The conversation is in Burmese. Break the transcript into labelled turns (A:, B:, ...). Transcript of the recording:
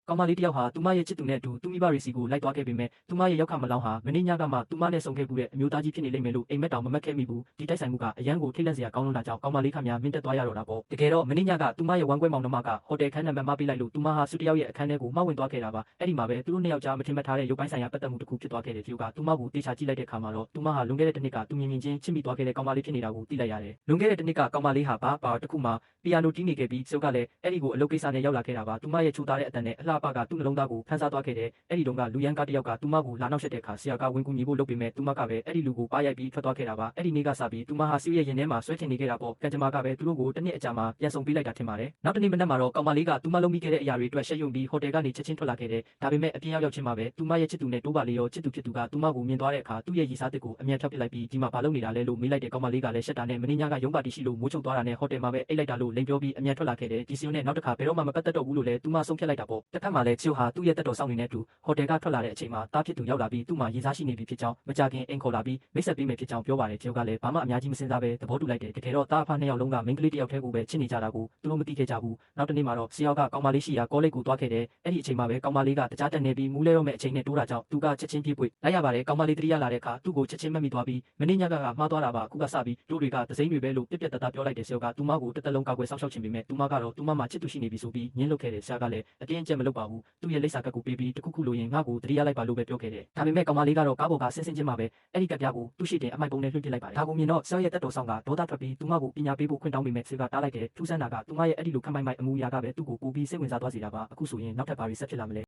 A: ကောင်မလေးတယောက်ဟာသူမရဲ့ချစ်သူနဲ့အတူသူမိဘတွေစီကိုလိုက်သွားခဲ့ပေမဲ့သူမရဲ့ရောက်ခမလောင်းဟာမနေ့ညကမှသူမနဲ့ဆုံခဲ့မှုတဲ့အမျိုးသားကြီးဖြစ်နေလိမ့်မယ်လို့အိမ်မက်တောင်မမတ်ခဲ့မိဘူးဒီတိုက်ဆိုင်မှုကအရန်ကိုထိတ်လန့်စရာကောင်းလွန်းတာကြောင့်ကောင်မလေးခမများမင်းတက်သွားရတော့တာပေါ့တကယ်တော့မနေ့ညကသူမရဲ့ဝမ်းကွဲမောင်နှမကဟိုတယ်ခန်းနံပါတ်မပေးလိုက်လို့သူမဟာစုတယောက်ရဲ့အခန်းထဲကိုမှဝင်သွားခဲ့တာပါအဲ့ဒီမှာပဲသူတို့နှစ်ယောက်ကြားမထင်မှတ်ထားတဲ့ရုပ်ပိုင်းဆိုင်ရာပတ်သက်မှုတစ်ခုဖြစ်သွားခဲ့တယ်သူကသူမကိုတေချာကြည့်လိုက်တဲ့အခါမှာတော့သူမဟာလွန်ခဲ့တဲ့တစ်နှစ်ကသူမြင်ချင်းချစ်မိသွားခဲ့တဲ့ကောင်မလေးဖြစ်နေတာကိုသိလိုက်ရတယ်လွန်ခဲ့တဲ့တစ်နှစ်ကကောင်မလေးဟာဘာတစ်ခုမှပီယာနိုတီးနေခဲ့ပြီးစုကလည်းအဲ့ဒီကိုအလုပ်ကိစ္စနဲ့ရောက်လာခဲ့တာပါသူမရဲ့ချိုးသားတဲ့အတန်နဲ့အလှပကသူ့နှလုံးသားကိုဖန်ဆားသွားခဲ့တယ်အဲ့ဒီတုန်းကလူရန်ကားတစ်ယောက်ကသူမကိုလာနောက်ဆက်တဲ့အခါဆရာကဝင်ကူညီဖို့လုပ်ပေမဲ့သူမကပဲအဲ့ဒီလူကိုပါရိုက်ပြီးထွက်သွားခဲ့တာပါအဲ့ဒီနေ့ကစပြီးသူမဟာစီးရဲ့ရင်ထဲမှာဆွဲထင်နေခဲ့တာပေါ့ကံကြမ္မာကပဲသူတို့ကိုတစ်နှစ်အကြာမှာပြန်ဆောင်ပေးလိုက်တာထင်ပါတယ်နောက်တစ်နေ့မနက်မှာတော့ကောင်မလေးကသူမလုံးမိခဲ့တဲ့အရာတွေအတွက်ရှက်ယုံပြီးဟိုတယ်ကနေချက်ချင်းထွက်လာခဲ့တယ်ဒါပေမဲ့အပြင်ရောက်ချင်းမှာပဲသူမရဲ့ချစ်သူနဲ့တိုးပါလေးရောချစ်သူဖြစ်သူကသူမကိုမြင်သွားတဲ့အခါသူ့ရဲ့ရည်စားတစ်ကိုအမြန်ဖြောက်ပစ်လိုက်ပြီးဒီမှာဘာလုပ်နေတာလဲလို့မေးလိုက်တဲ့ကောင်မလေးကလည်းရှက်တာနဲ့မင်းညကရုံးပါတီရှိလို့မိုးချုပ်သွားတာနဲ့ဟိုတယ်မှာပဲအိတ်လိုက်တာလို့လိန်ပြောပြီးအမြန်ထွက်လာခဲ့တယ်ဒီစီယိုနဲ့နောက်တစ်ခါဘယ်တော့မှမပတ်သက်တော့ဘူးလို့လည်းသူမဆုံးဖြတ်လိုက်တာပေါ့တစ်ခါမှလည်းချစ်ဟာသူ့ရဲ့တက်တော်ဆောင်နေတဲ့အတူဟိုတယ်ကထွက်လာတဲ့အချိန်မှာတားဖြစ်သူရောက်လာပြီးသူ့မှာရည်စားရှိနေပြီဖြစ်ကြောင်းမကြခင်အိမ်ခေါ်လာပြီးမိတ်ဆက်ပေးမယ်ဖြစ်ကြောင်းပြောပါတယ်ချစ်ကလည်းဘာမှအများကြီးမစင်စားပဲသဘောတူလိုက်တယ်တကယ်တော့တားအဖနှစ်ယောက်လုံးကမိန်းကလေးတစ်ယောက်တည်းကိုပဲချစ်နေကြတာကိုသူတို့မသိခဲ့ကြဘူးနောက်တစ်နေ့မှာတော့ဆရာကကောင်မလေးရှိရာကောလိပ်ကိုသွားခဲ့တယ်အဲ့ဒီအချိန်မှာပဲကောင်မလေးကတကြားတက်နေပြီးမူးလဲတော့မဲ့အချိန်နဲ့တိုးတာကြောင့်သူကချက်ချင်းပြေးပွေလိုက်ရပါတယ်ကောင်မလေးတတိယလာတဲ့အခါသူ့ကိုချက်ချင်းမှတ်မိသွားပြီးမနေ့ညကမှားသွားတာပါအခုကစပြီးတို့တွေကသစိမ့်တွေပဲလို့ပြက်တပြောလိုက်တယ်ဆရာကသူမကိုတစ်သက်လုံးကောက်ွယ်စောင့်ရှောက်ချင်ပေမဲ့သူမကတော့သူမမှာချစ်သူရှိနေပြီဆိုပြီးညှင်းလုပ်ခဲ့တယ်ဆရာကလည်းအတင်းအကျပ်မလုပ်ပါဘူးသူ့ရဲ့လိပ်စာကတ်ကိုပေးပြီးတခုခုလိုရင်ငါ့ကိုတတိယလိုက်ပါလို့ပဲပြောခဲ့တယ်ဒါပေမဲ့ကောင်မလေးကတော့ကားပေါ်ကဆင်းချင်းမှာပဲအဲ့ဒီကပ်ပြားကိုသူ့ရှိတင်အမိုက်ပုံနဲ့လွှင့်ပစ်လိုက်ပါတယ်ဒါကိုမြင်တော့ဆရာရဲ့တက်တော်ဆောင်ကဒေါသထွက်ပြီးသူမကိုပညာပေးဖို့ခွင့်တောင်းပေမဲ့ဆရာကတားလိုက်တယ်ထူးဆန်းတာကသူမရဲ့အဲ့ဒီလိုခက်မိုက်အမူအရာကပဲသူ့ကိုပိုပြီးစိတ်ဝင်စားသွားစေတာပါအခုဆိုရင်နောက်ထပ်ဘာတွေဆက်ဖြစ်လာမလဲ